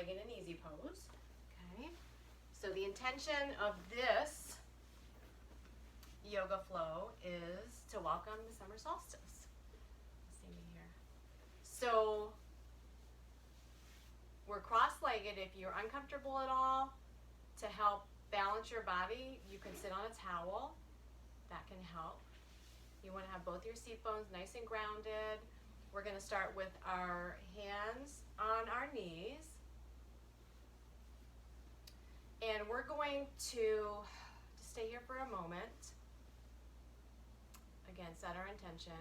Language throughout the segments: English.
cross-legged and easy pose. Okay. So the intention of this yoga flow is to welcome the summer solstice. See me here. So we're cross-legged. If you're uncomfortable at all, to help balance your body, you can sit on a towel. That can help. You want to have both your seat bones nice and grounded. We're going to start with our hands on our knees. And we're going to stay here for a moment. Again, set our intention.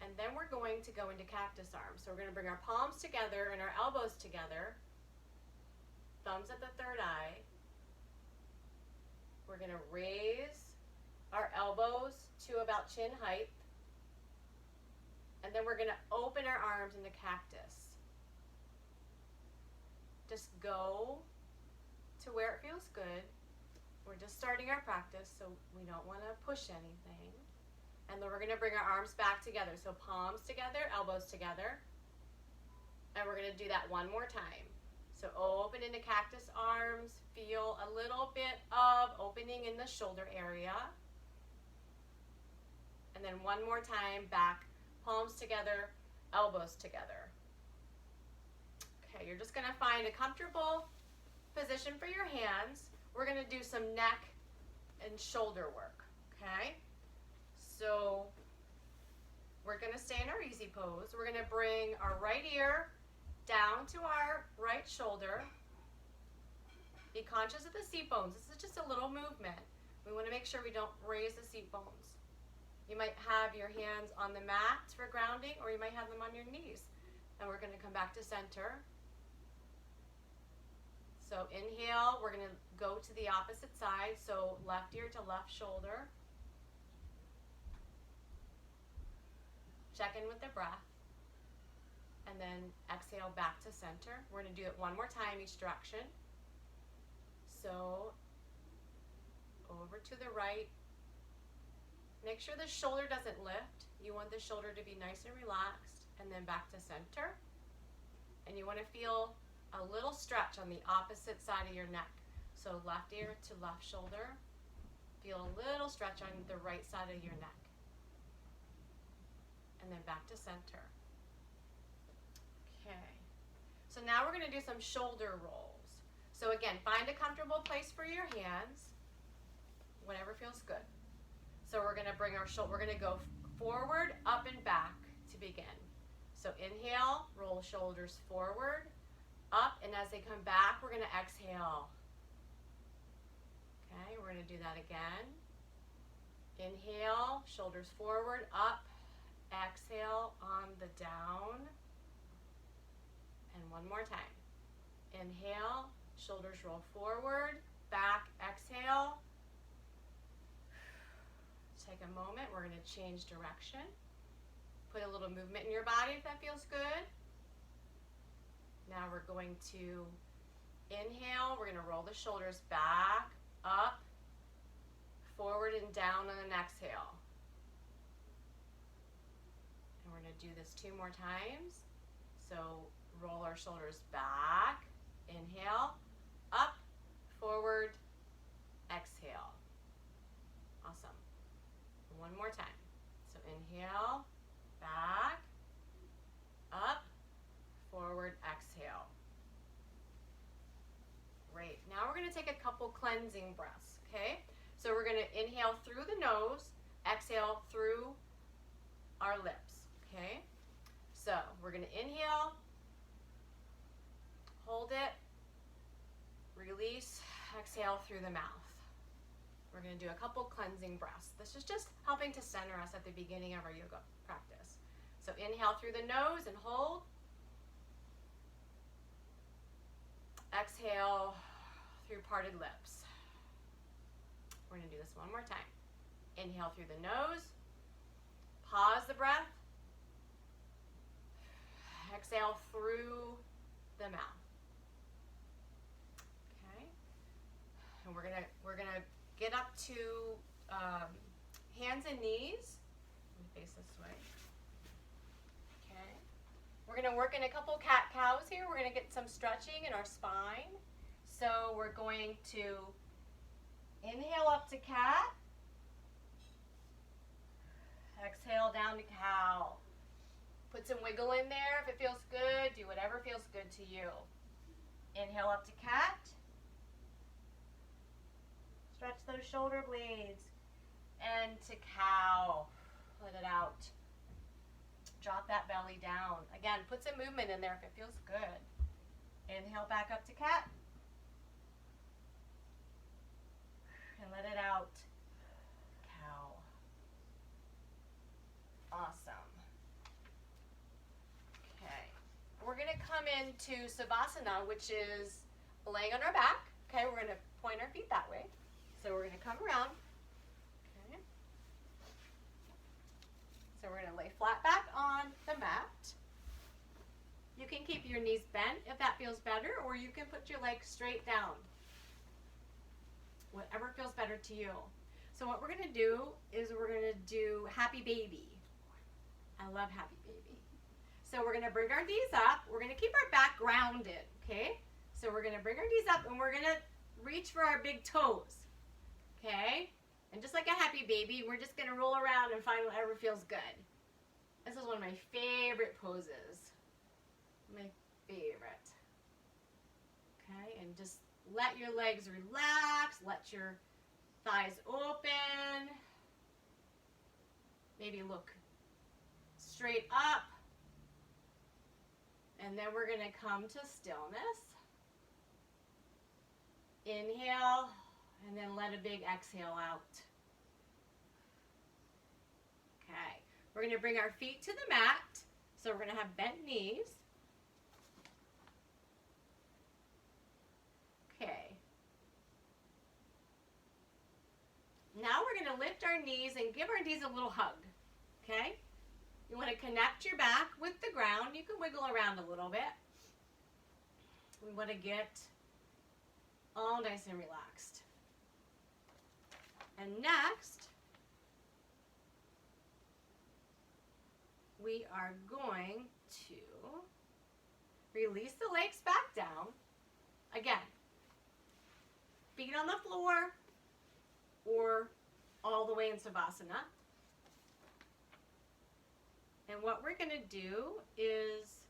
And then we're going to go into cactus arms. So we're going to bring our palms together and our elbows together. Thumbs at the third eye. We're going to raise our elbows to about chin height. And then we're going to open our arms into cactus. Just go to where it feels good. We're just starting our practice, so we don't want to push anything. And then we're going to bring our arms back together. So palms together, elbows together. And we're going to do that one more time. So open into cactus arms. Feel a little bit of opening in the shoulder area. And then one more time, back, palms together, elbows together. Okay, you're just going to find a comfortable position for your hands. We're going to do some neck and shoulder work, okay? So we're going to stay in our easy pose. We're going to bring our right ear down to our right shoulder. Be conscious of the seat bones. This is just a little movement. We want to make sure we don't raise the seat bones. You might have your hands on the mat for grounding, or you might have them on your knees. And we're going to come back to center. So inhale, we're going to go to the opposite side. So left ear to left shoulder. Check in with the breath. And then exhale back to center. We're going to do it one more time each direction. So over to the right. Make sure the shoulder doesn't lift. You want the shoulder to be nice and relaxed. And then back to center. And you want to feel a little stretch on the opposite side of your neck. So left ear to left shoulder. Feel a little stretch on the right side of your neck. And then back to center. Okay. So now we're going to do some shoulder rolls. So again, find a comfortable place for your hands. Whatever feels good. So we're going to bring our shoulder, we're going to go forward, up, and back to begin. So inhale, roll shoulders forward, up, and as they come back, we're going to exhale. Okay, we're going to do that again. Inhale, shoulders forward, up, exhale on the down. And one more time. Inhale, shoulders roll forward, back, exhale. Take a moment, we're going to change direction. Put a little movement in your body if that feels good. Now we're going to inhale, we're going to roll the shoulders back, up, forward and down on an exhale. And we're going to do this 2 more times. So roll our shoulders back, inhale, up, forward, exhale. Awesome. One more time. So inhale, back, up, forward, exhale. Great. Now we're going to take a couple cleansing breaths, okay? So we're going to inhale through the nose, exhale through our lips, okay? So we're going to inhale, hold it, release, exhale through the mouth. We're going to do a couple cleansing breaths. This is just helping to center us at the beginning of our yoga practice. So inhale through the nose and hold. Exhale through parted lips. We're going to do this one more time. Inhale through the nose. Pause the breath. Exhale through the mouth. Okay. And we're gonna get up to hands and knees. Let me face this way. Okay. We're going to work in a couple cat-cows here. We're going going to get some stretching in our spine. So we're going to inhale up to cat. Exhale down to cow. Put some wiggle in there if it feels good. Do whatever feels good to you. Inhale up to cat. Stretch those shoulder blades. And to cow. Let it out. Drop that belly down. Again, put some movement in there if it feels good. Inhale back up to cat. And let it out. Cow. Awesome. Okay. We're going to come into Savasana, which is laying on our back. Okay, we're going to point our feet that way. So we're going to come around. Okay. So we're going to lay flat back on the mat. You can keep your knees bent if that feels better, or you can put your legs straight down. Whatever feels better to you. So what we're going to do is we're going to do Happy Baby. I love Happy Baby. So we're going to bring our knees up. We're going to keep our back grounded, okay? So we're going to bring our knees up and we're going to reach for our big toes, okay? And just like a Happy Baby, we're just going to roll around and find whatever feels good. This is one of my favorite poses. My favorite. Okay, and just let your legs relax, let your thighs open. Maybe look straight up. And then we're going to come to stillness. Inhale, and then let a big exhale out. Okay, we're going to bring our feet to the mat. So we're going to have bent knees. Okay. Now we're going to lift our knees and give our knees a little hug. Okay? You want to connect your back with the ground. You can wiggle around a little bit. We want to get all nice and relaxed. And next, we are going to release the legs back down. Again, feet on the floor or all the way in Savasana. And what we're going to do is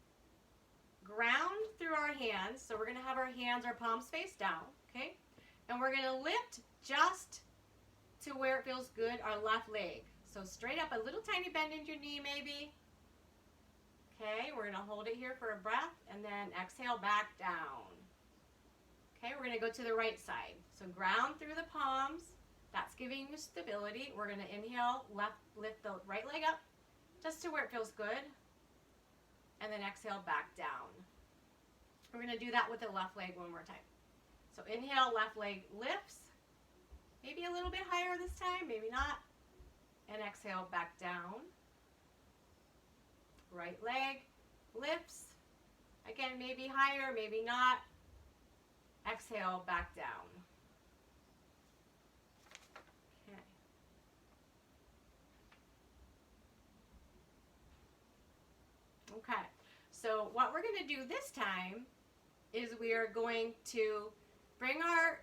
ground through our hands. So we're going to have our hands, our palms face down, okay? And we're going to lift just to where it feels good, our left leg. So straight up, a little tiny bend in your knee maybe. Okay, we're going to hold it here for a breath and then exhale back down. Okay, we're going to go to the right side. So ground through the palms. That's giving you stability. We're going to inhale, lift the right leg up just to where it feels good. And then exhale back down. We're going to do that with the left leg one more time. So inhale, left leg lifts. Maybe a little bit higher this time, maybe not. And exhale back down. Right leg lifts. Again, maybe higher, maybe not. Exhale back down. Okay. Okay. So what we're going to do this time is we are going to bring our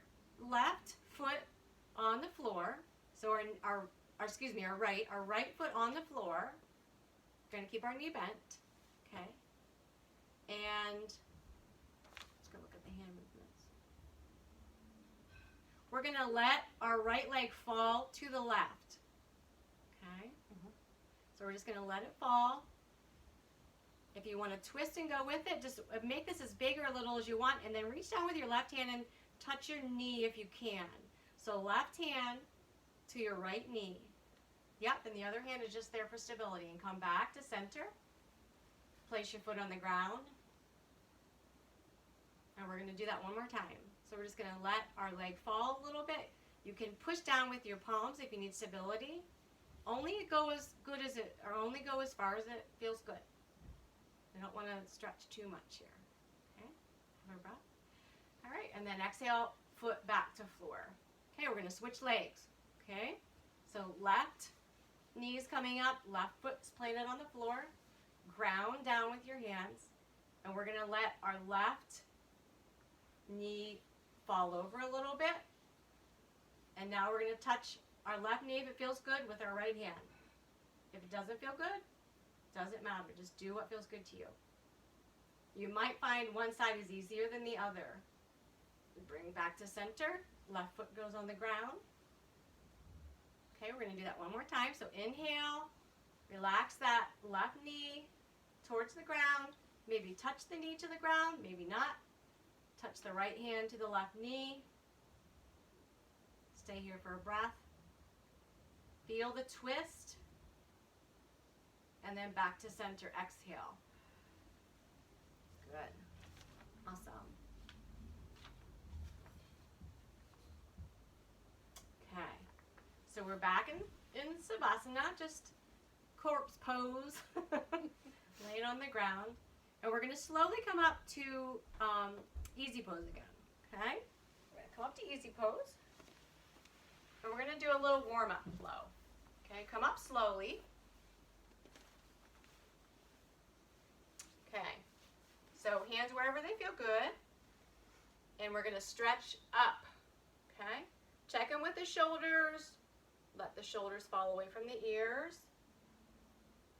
left foot on the floor. So our right foot on the floor. We're going to keep our knee bent. Okay. And let's go look at the hand movements. We're going to let our right leg fall to the left. Okay. So we're just going to let it fall. If you want to twist and go with it, just make this as big or little as you want, and then reach down with your left hand and touch your knee if you can. So left hand to your right knee. Yep, and the other hand is just there for stability. And come back to center. Place your foot on the ground. And we're going to do that one more time. So we're just going to let our leg fall a little bit. You can push down with your palms if you need stability. Only go as good as it, or only go as far as it feels good. I don't want to stretch too much here. Okay, have a breath. All right, and then exhale, foot back to floor. Okay, we're going to switch legs. Okay, so left knees coming up, left foot's planted on the floor. Ground down with your hands. And we're gonna let our left knee fall over a little bit. And now we're gonna touch our left knee if it feels good with our right hand. If it doesn't feel good, doesn't matter. Just do what feels good to you. You might find one side is easier than the other. Bring back to center. Left foot goes on the ground. Okay, we're going to do that one more time. So inhale, relax that left knee towards the ground. Maybe touch the knee to the ground, maybe not. Touch the right hand to the left knee. Stay here for a breath. Feel the twist. And then back to center, exhale. Good. Awesome. Okay. So we're back in Savasana, just corpse pose. Lay it on the ground. And we're going to slowly come up to easy pose again. Okay? We're going to come up to easy pose. And we're going to do a little warm-up flow. Okay? Come up slowly. Okay. So hands wherever they feel good. And we're going to stretch up. Okay? Check in with the shoulders. Let the shoulders fall away from the ears.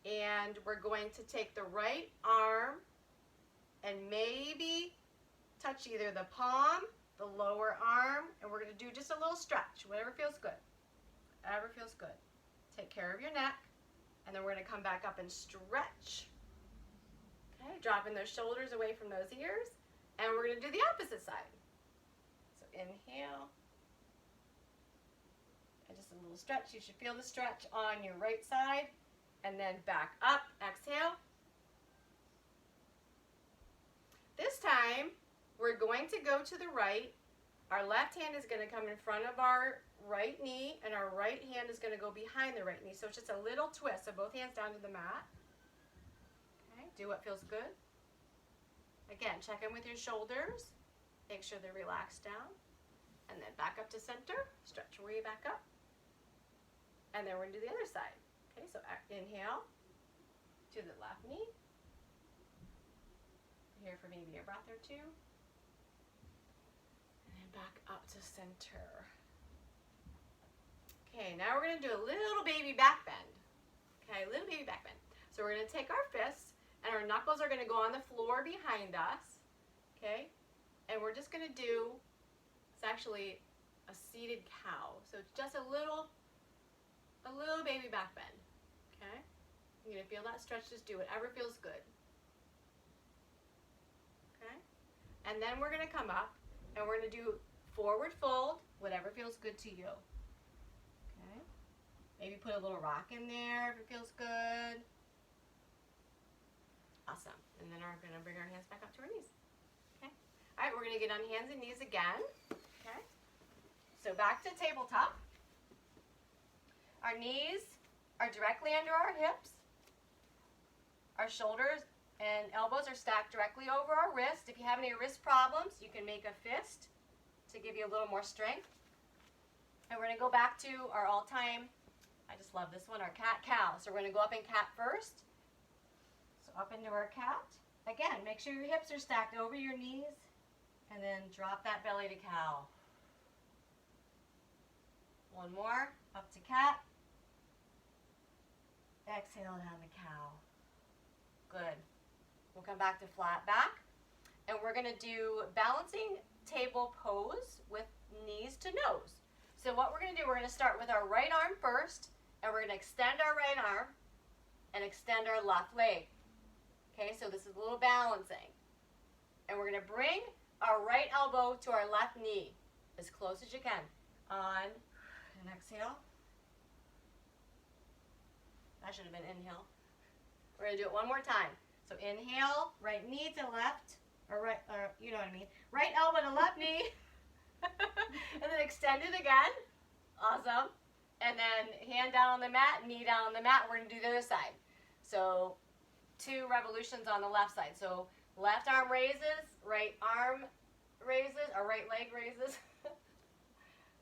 And we're going to take the right arm and maybe touch either the palm, the lower arm, and we're going to do just a little stretch, whatever feels good. Whatever feels good. Take care of your neck. And then we're going to come back up and stretch. Okay, dropping those shoulders away from those ears. And we're going to do the opposite side. So inhale. And just a little stretch. You should feel the stretch on your right side. And then back up. Exhale. This time, we're going to go to the right. Our left hand is going to come in front of our right knee, and our right hand is going to go behind the right knee. So it's just a little twist. So both hands down to the mat. Okay, do what feels good. Again, check in with your shoulders. Make sure they're relaxed down. And then back up to center. Stretch your way back up. And then we're going to do the other side. Okay, so inhale to the left knee. Here for maybe a breath or two. And then back up to center. Okay, now we're going to do a little baby back bend. Okay, little baby back bend. So we're going to take our fists and our knuckles are going to go on the floor behind us. Okay, and we're just going to do, it's actually a seated cow. So it's just a little baby back bend. Okay, you're going to feel that stretch, just do whatever feels good. Okay, and then we're going to come up and we're going to do forward fold, whatever feels good to you. Okay, maybe put a little rock in there if it feels good. Awesome. And then we're going to bring our hands back up to our knees. Okay, all right, we're going to get on hands and knees again. Okay, so back to tabletop. Our knees are directly under our hips. Our shoulders and elbows are stacked directly over our wrist. If you have any wrist problems, you can make a fist to give you a little more strength. And we're going to go back to our all-time, I just love this one, our cat-cow. So we're going to go up in cat first. So up into our cat. Again, make sure your hips are stacked over your knees. And then drop that belly to cow. One more, up to cat. Exhale down to cow. Good. We'll come back to flat back. And we're going to do balancing table pose with knees to nose. So what we're going to do, we're going to start with our right arm first. And we're going to extend our right arm and extend our left leg. Okay, so this is a little balancing. And we're going to bring our right elbow to our left knee as close as you can. On and exhale. That should have been inhale. We're going to do it one more time. So inhale, right knee to left, or you know what I mean. Right elbow to left knee. And then extend it again. Awesome. And then hand down on the mat, knee down on the mat. We're going to do the other side. So 2 revolutions on the left side. So left arm raises, right arm raises, or right leg raises.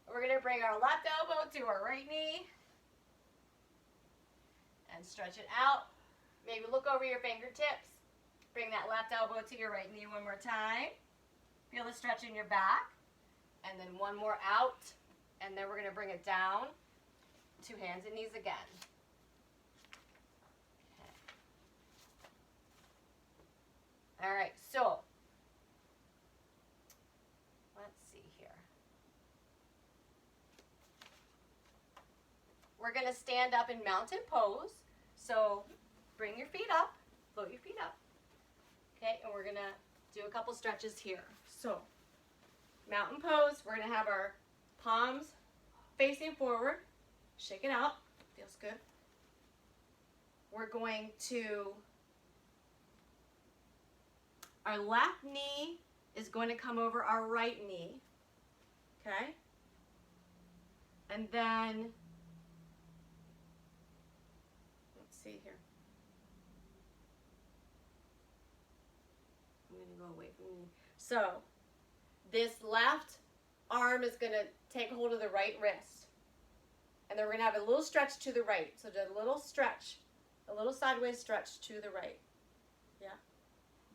We're going to bring our left elbow to our right knee. And stretch it out. Maybe look over your fingertips. Bring that left elbow to your right knee one more time. Feel the stretch in your back. And then one more out. And then we're going to bring it down to hands and knees again. Okay. All right, so let's see here. We're going to stand up in mountain pose. So bring your feet up, float your feet up. Okay, and we're going to do a couple stretches here. So mountain pose, we're going to have our palms facing forward. Shake it out. Feels good. We're going to, our left knee is going to come over our right knee. Okay? And then, let's see here. I'm going to go away from me. So, this left arm is going to take hold of the right wrist. And then we're going to have a little stretch to the right. So just a little stretch, a little sideways stretch to the right. Yeah?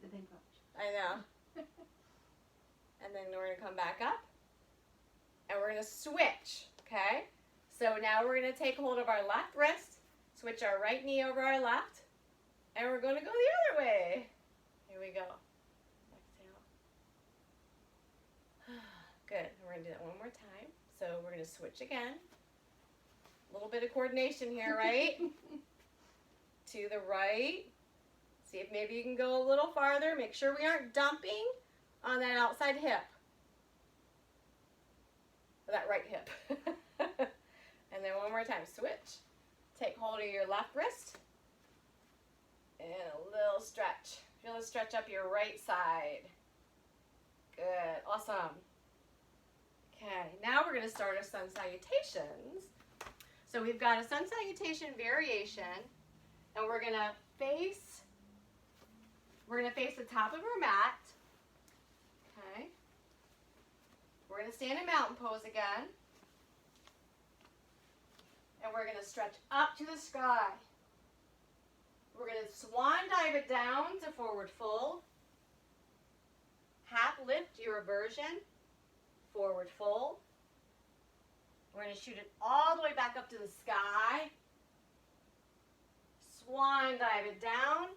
The big coach. I know. And then we're going to come back up. And we're going to switch, okay? So now we're going to take hold of our left wrist, switch our right knee over our left, and we're going to go the other way. Here we go. Exhale. Good. We're going to do that one more time. So we're going to switch again. A little bit of coordination here, right? To the right. See if maybe you can go a little farther. Make sure we aren't dumping on that outside hip. Or that right hip. And then one more time. Switch. Take hold of your left wrist. And a little stretch. Feel the stretch up your right side. Good. Awesome. Okay. Now we're going to start our sun salutations. So we've got a sun salutation variation, and we're gonna face the top of our mat. Okay. We're gonna stand in mountain pose again. And we're gonna stretch up to the sky. We're gonna swan dive it down to forward fold. Half lift your version, forward fold. We're going to shoot it all the way back up to the sky. Swan dive it down.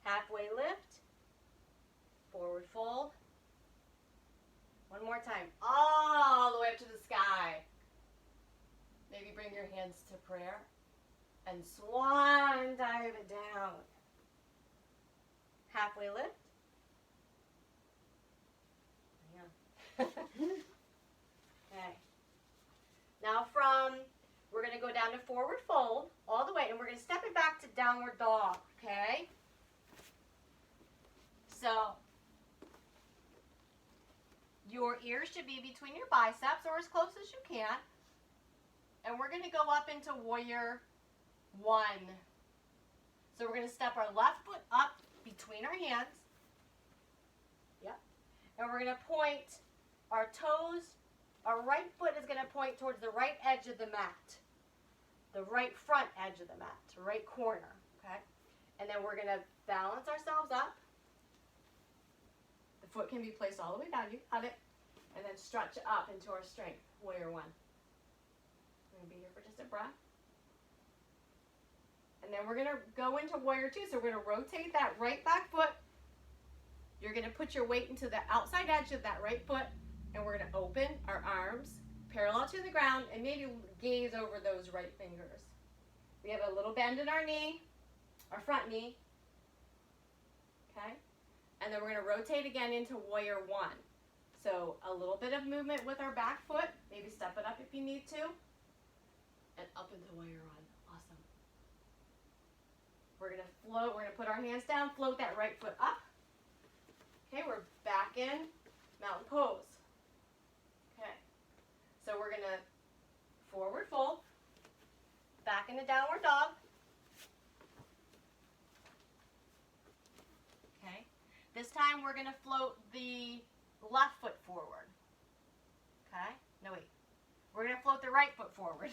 Halfway lift. Forward fold. One more time. All the way up to the sky. Maybe bring your hands to prayer. And swan dive it down. Halfway lift. Yeah. Okay. Now we're going to go down to forward fold all the way, and we're going to step it back to downward dog, okay? So, your ears should be between your biceps or as close as you can. And we're going to go up into warrior one. So we're going to step our left foot up between our hands. Yep. And we're going to point our toes. Our right foot is going to point towards the right edge of the mat. The right front edge of the mat, right corner, okay? And then we're going to balance ourselves up. The foot can be placed all the way down. You got it. And then stretch up into our strength, warrior one. We're going to be here for just a breath. And then we're going to go into warrior two. So we're going to rotate that right back foot. You're going to put your weight into the outside edge of that right foot. And we're going to open our arms parallel to the ground and maybe gaze over those right fingers. We have a little bend in our knee, our front knee. Okay? And then we're going to rotate again into warrior one. So a little bit of movement with our back foot. Maybe step it up if you need to. And up into warrior one. Awesome. We're going to float. We're going to put our hands down, float that right foot up. Okay, we're back in mountain pose. Okay, so we're going to forward fold, back into downward dog. Okay, this time we're going to float the left foot forward. Okay, no wait, we're going to float the right foot forward.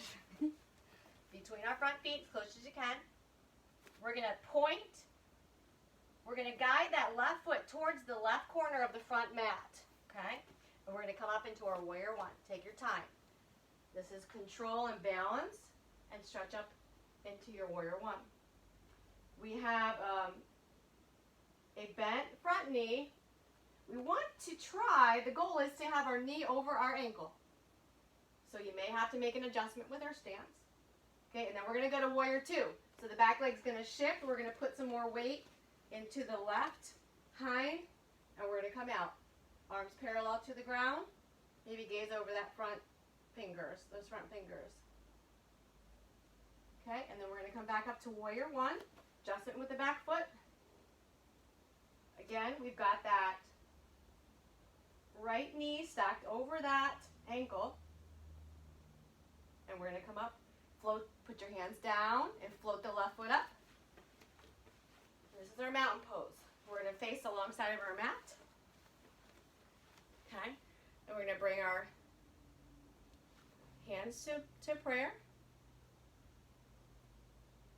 Between our front feet as close as you can. We're going to point We're going to guide that left foot towards the left corner of the front mat, okay? And we're going to come up into our warrior one. Take your time. This is control and balance, and stretch up into your warrior one. We have a bent front knee. We want to try, the goal is to have our knee over our ankle. So you may have to make an adjustment with our stance. Okay, and then we're going to go to warrior two. So the back leg's going to shift. We're going to put some more weight into the left hind, and we're going to come out. Arms parallel to the ground. Maybe gaze over that front fingers, those front fingers. Okay, and then we're going to come back up to warrior one. Adjustment with the back foot. Again, we've got that right knee stacked over that ankle. And we're going to come up, float, put your hands down, and float the left foot up. This is our mountain pose. We're going to face alongside of our mat. Okay, and we're going to bring our hands to prayer.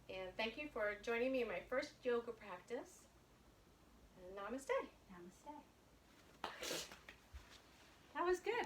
And thank you for joining me in my first yoga practice. And namaste. Namaste. That was good.